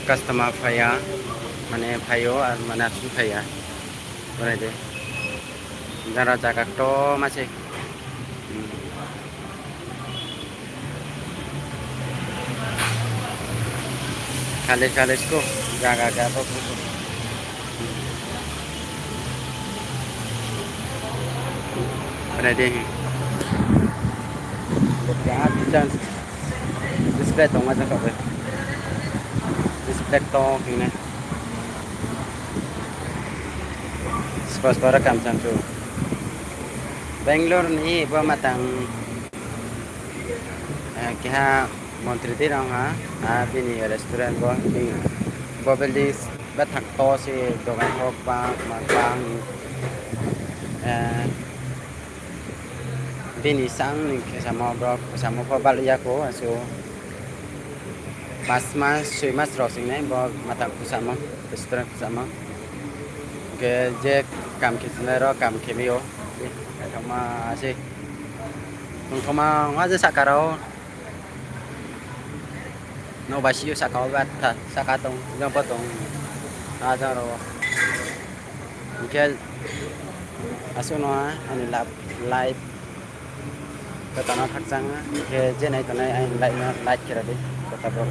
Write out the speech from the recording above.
customer faya mane phayo ar mane asu phaya boraide jara jaga to mache khalis ko jaga ga to boraide ya chance display to ma jaga be display to kine Pas para kam santu Bangalore ni ba matang kaya Montreal tirang ha bini restaurant bo belis bathak to si dogan hok pa matang bini sang ni sama bro sama pa balia ko aso mas mas rosing nai bo matang sama restaurant sama ke je kam kitnero kam kemio kama sih kama ngaja sakarao no basiyo sakao bat sakatong yang potong ada ro asuno ani live ketana thakjang ke je nai tanai ai live kira de kata bro